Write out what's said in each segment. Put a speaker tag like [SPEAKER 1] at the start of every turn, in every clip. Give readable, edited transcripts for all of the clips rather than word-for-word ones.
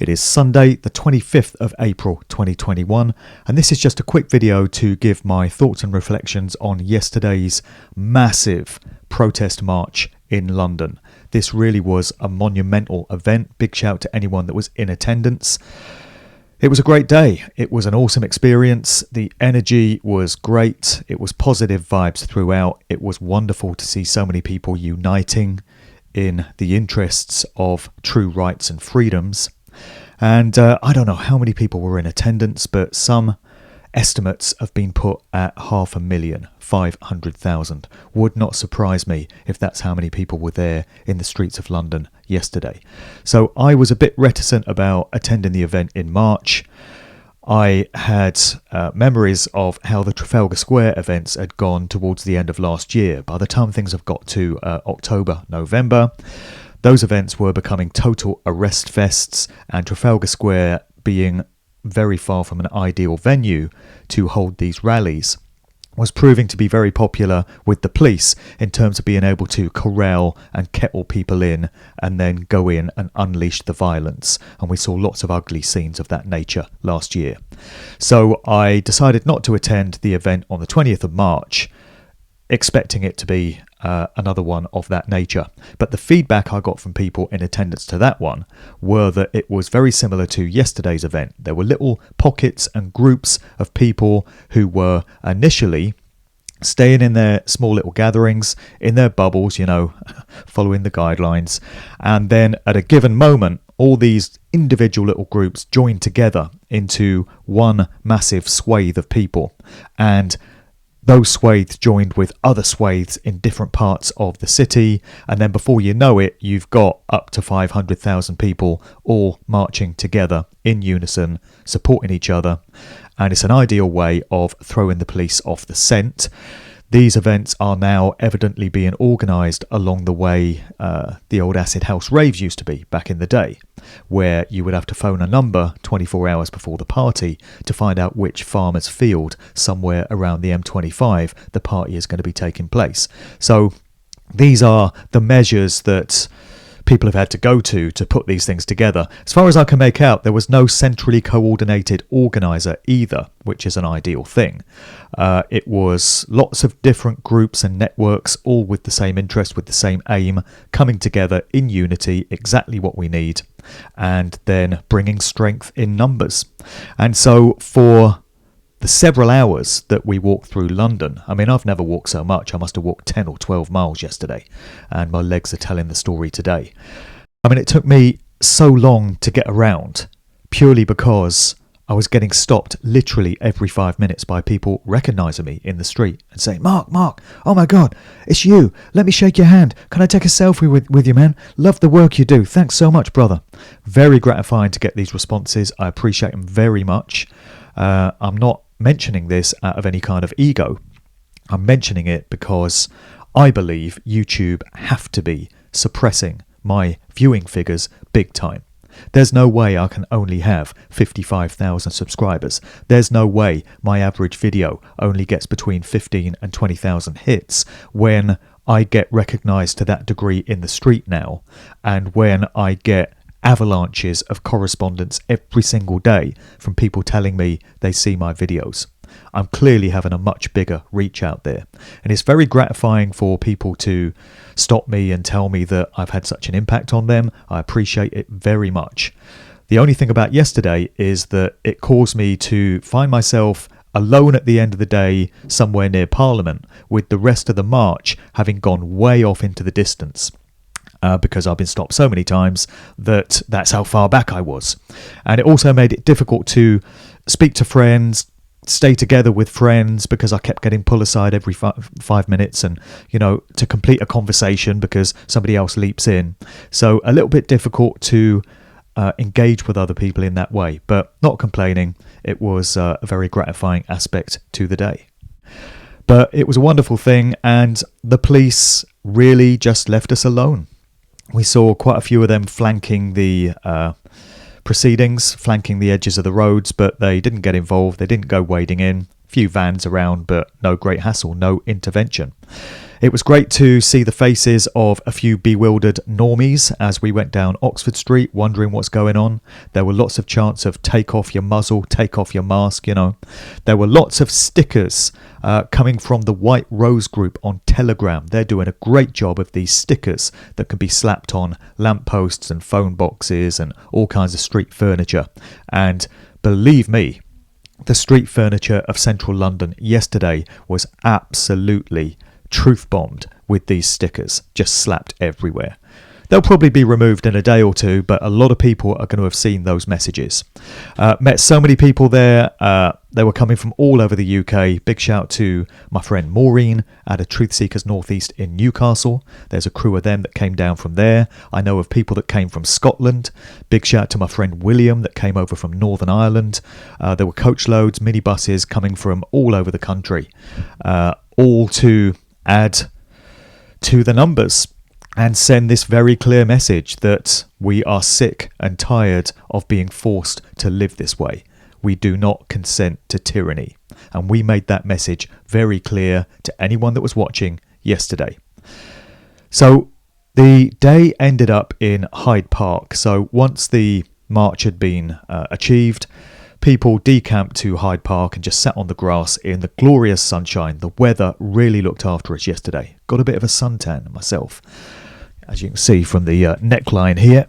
[SPEAKER 1] It is Sunday, the 25th of April 2021, and this is just a quick video to give my thoughts and reflections on yesterday's massive protest march in London. This really was a monumental event. Big shout to anyone that was in attendance. It was a great day. It was an awesome experience. The energy was great. It was positive vibes throughout. It was wonderful to see so many people uniting in the interests of true rights and freedoms. And I don't know how many people were in attendance, but some estimates have been put at 500,000, 500,000. Would not surprise me if that's how many people were there in the streets of London yesterday. So I was a bit reticent about attending the event in March. I had memories of how the Trafalgar Square events had gone towards the end of last year. By the time things have got to October, November, those events were becoming total arrest fests, and Trafalgar Square being very far from an ideal venue to hold these rallies was proving to be very popular with the police in terms of being able to corral and kettle people in and then go in and unleash the violence. And we saw lots of ugly scenes of that nature last year. So I decided not to attend the event on the 20th of March, expecting it to be another one of that nature. But the feedback I got from people in attendance to that one were that it was very similar to yesterday's event. There were little pockets and groups of people who were initially staying in their small little gatherings, in their bubbles, following the guidelines. And then at a given moment, all these individual little groups joined together into one massive swathe of people. And those swathes joined with other swathes in different parts of the city, and then before you know it, you've got up to 500,000 people all marching together in unison, supporting each other, and it's an ideal way of throwing the police off the scent. These events are now evidently being organised along the way the old acid house raves used to be back in the day, where you would have to phone a number 24 hours before the party to find out which farmer's field somewhere around the M25 the party is going to be taking place. So these are the measures that people have had to go to put these things together. As far as I can make out, there was no centrally coordinated organiser either, which is an ideal thing. It was lots of different groups and networks, all with the same interest, with the same aim, coming together in unity, exactly what we need, and then bringing strength in numbers. And so for the several hours that we walked through London, I mean, I've never walked so much. I must have walked 10 or 12 miles yesterday, and my legs are telling the story today. I mean, it took me so long to get around purely because I was getting stopped literally every 5 minutes by people recognising me in the street and saying, Mark, oh my God, it's you. Let me shake your hand. Can I take a selfie with you, man? Love the work you do. Thanks so much, brother. Very gratifying to get these responses. I appreciate them very much. I'm not mentioning this out of any kind of ego. I'm mentioning it because I believe YouTube have to be suppressing my viewing figures big time. There's no way I can only have 55,000 subscribers. There's no way my average video only gets between 15 and 20,000 hits when I get recognised to that degree in the street now, and when I get avalanches of correspondence every single day from people telling me they see my videos. I'm clearly having a much bigger reach out there, and it's very gratifying for people to stop me and tell me that I've had such an impact on them. I appreciate it very much. The only thing about yesterday is that it caused me to find myself alone at the end of the day somewhere near Parliament, with the rest of the march having gone way off into the distance. Because I've been stopped so many times that's how far back I was. And it also made it difficult to speak to friends, stay together with friends, because I kept getting pulled aside every 5 minutes and, to complete a conversation because somebody else leaps in. So a little bit difficult to engage with other people in that way, but not complaining. It was a very gratifying aspect to the day. But it was a wonderful thing, and the police really just left us alone. We saw quite a few of them flanking the proceedings, flanking the edges of the roads, but they didn't get involved. They didn't go wading in. Few vans around, but no great hassle, no intervention. It was great to see the faces of a few bewildered normies as we went down Oxford Street wondering what's going on. There were lots of chants of take off your muzzle, take off your mask, There were lots of stickers coming from the White Rose group on Telegram. They're doing a great job of these stickers that can be slapped on lampposts and phone boxes and all kinds of street furniture. And believe me, the street furniture of central London yesterday was absolutely truth bombed with these stickers just slapped everywhere. They'll probably be removed in a day or two, but a lot of people are going to have seen those messages. Met so many people there. They were coming from all over the UK. Big shout to my friend Maureen at a Truth Seekers Northeast in Newcastle. There's a crew of them that came down from there. I know of people that came from Scotland. Big shout to my friend William that came over from Northern Ireland. There were coach loads, minibuses coming from all over the country, all to add to the numbers and send this very clear message that we are sick and tired of being forced to live this way. We do not consent to tyranny. And we made that message very clear to anyone that was watching yesterday. So the day ended up in Hyde Park. So once the march had been achieved, people decamped to Hyde Park and just sat on the grass in the glorious sunshine. The weather really looked after us yesterday. Got a bit of a suntan myself, as you can see from the neckline here.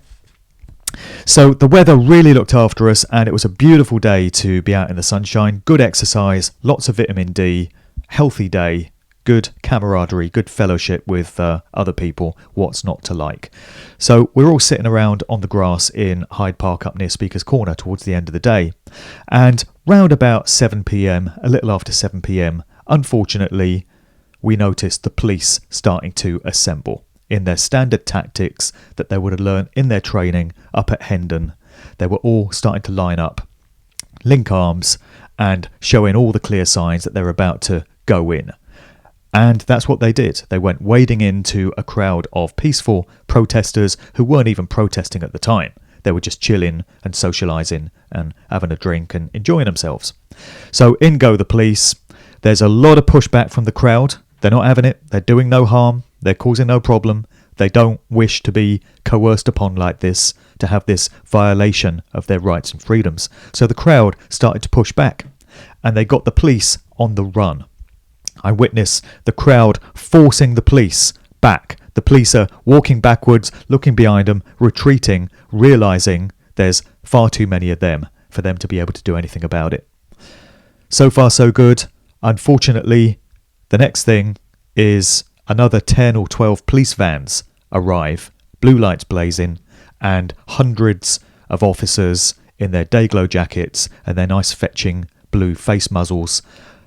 [SPEAKER 1] So the weather really looked after us, and it was a beautiful day to be out in the sunshine. Good exercise, lots of vitamin D, healthy day, good camaraderie, good fellowship with other people. What's not to like? So we're all sitting around on the grass in Hyde Park up near Speaker's Corner towards the end of the day. And round about 7 p.m, a little after 7 p.m, unfortunately, we noticed the police starting to assemble in their standard tactics that they would have learned in their training up at Hendon. They were all starting to line up, link arms, and showing all the clear signs that they're about to go in. And that's what they did. They went wading into a crowd of peaceful protesters who weren't even protesting at the time. They were just chilling and socialising and having a drink and enjoying themselves. So in go the police. There's a lot of pushback from the crowd. They're not having it. They're doing no harm. They're causing no problem. They don't wish to be coerced upon like this, to have this violation of their rights and freedoms. So the crowd started to push back, and they got the police on the run. I witnessed the crowd forcing the police back. The police are walking backwards, looking behind them, retreating, realising there's far too many of them for them to be able to do anything about it. So far so good. Unfortunately, the next thing is another 10 or 12 police vans arrive, blue lights blazing, and hundreds of officers in their day-glow jackets and their nice fetching blue face muzzles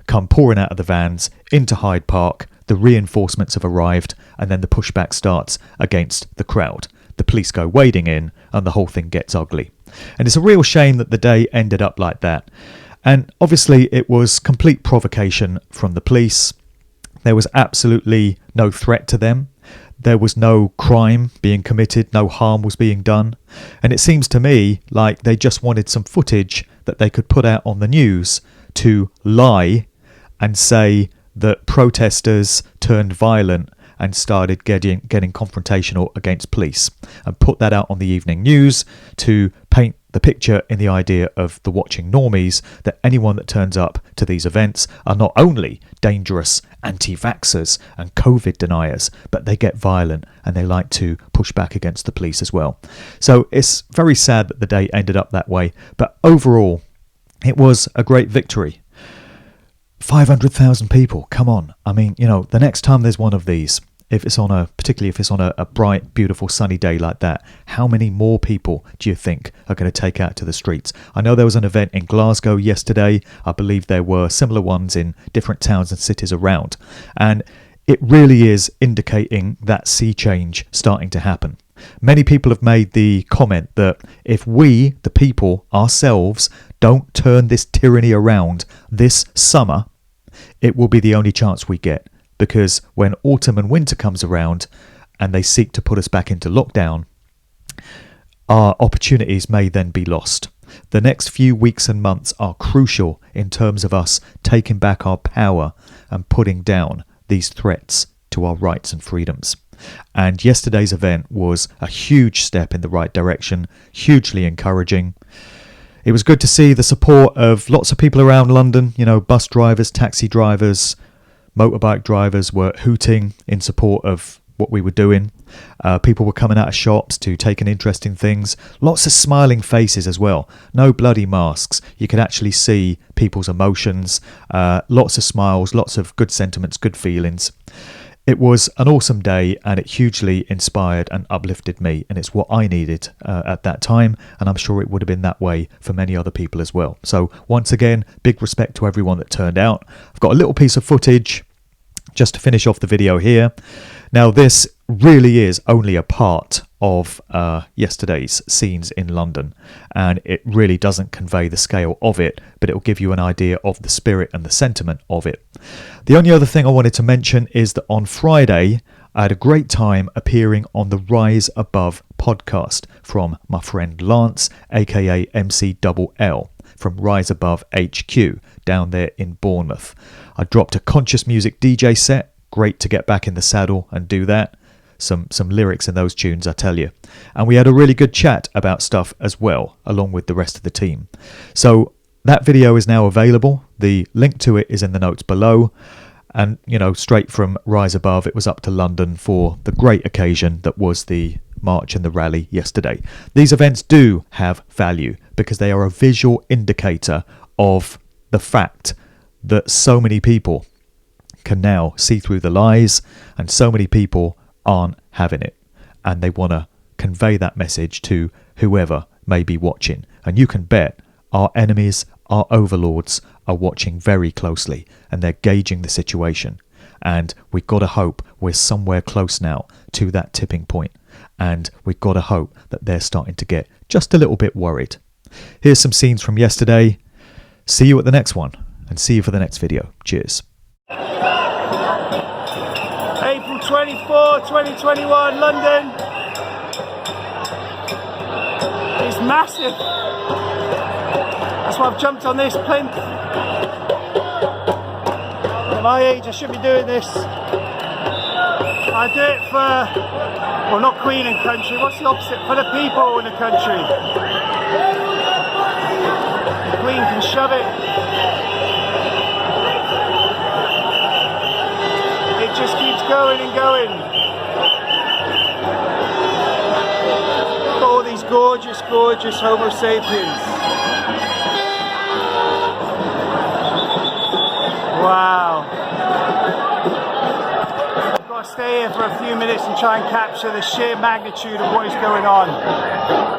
[SPEAKER 1] come pouring out of the vans into Hyde Park. The reinforcements have arrived, and then the pushback starts against the crowd. The police go wading in, and the whole thing gets ugly. And it's a real shame that the day ended up like that. And obviously it was complete provocation from the police. There was absolutely no threat to them. There was no crime being committed, no harm was being done. And it seems to me like they just wanted some footage that they could put out on the news to lie and say that protesters turned violent and started getting confrontational against police, and put that out on the evening news to paint the picture in the idea of the watching normies that anyone that turns up to these events are not only dangerous anti-vaxxers and COVID deniers, but they get violent and they like to push back against the police as well. So it's very sad that the day ended up that way, but overall it was a great victory. 500,000 people, come on. I mean, the next time there's one of these, particularly if it's on a bright, beautiful, sunny day like that, how many more people do you think are going to take out to the streets? I know there was an event in Glasgow yesterday. I believe there were similar ones in different towns and cities around. And it really is indicating that sea change starting to happen. Many people have made the comment that if we, the people, ourselves, don't turn this tyranny around this summer, it will be the only chance we get. Because when autumn and winter comes around and they seek to put us back into lockdown, our opportunities may then be lost. The next few weeks and months are crucial in terms of us taking back our power and putting down these threats to our rights and freedoms. And yesterday's event was a huge step in the right direction, hugely encouraging. It was good to see the support of lots of people around London. You know, bus drivers, taxi drivers, motorbike drivers were hooting in support of what we were doing. People were coming out of shops to take an interest in things. Lots of smiling faces as well. No bloody masks. You could actually see people's emotions. Lots of smiles, lots of good sentiments, good feelings. It was an awesome day, and it hugely inspired and uplifted me, and it's what I needed at that time, and I'm sure it would have been that way for many other people as well. So once again, big respect to everyone that turned out. I've got a little piece of footage just to finish off the video here. Now, this really is only a part of yesterday's scenes in London, and it really doesn't convey the scale of it, but it will give you an idea of the spirit and the sentiment of it. The only other thing I wanted to mention is that on Friday, I had a great time appearing on the Rise Above podcast from my friend Lance, aka MC from Rise Above HQ down there in Bournemouth. I dropped a conscious music DJ set. Great to get back in the saddle and do that. Some lyrics in those tunes, I tell you. And we had a really good chat about stuff as well, along with the rest of the team. So that video is now available. The link to it is in the notes below. And, you know, straight from Rise Above, it was up to London for the great occasion that was the march and the rally yesterday. These events do have value because they are a visual indicator of the fact that so many people can now see through the lies, and so many people aren't having it, and they want to convey that message to whoever may be watching. And you can bet our enemies, our overlords, are watching very closely, and they're gauging the situation. And we've got to hope we're somewhere close now to that tipping point, and we've got to hope that they're starting to get just a little bit worried. Here's some scenes from yesterday. See you at the next one, and see you for the next video. Cheers.
[SPEAKER 2] April 24, 2021, London. It's massive. That's why I've jumped on this plinth. At my age, I should be doing this. I do it for, well, not Queen and country. What's the opposite? For the people in the country. The Queen can shove it. It just keeps going and going. Got all these gorgeous, gorgeous Homo sapiens. Wow. I've got to stay here for a few minutes and try and capture the sheer magnitude of what is going on.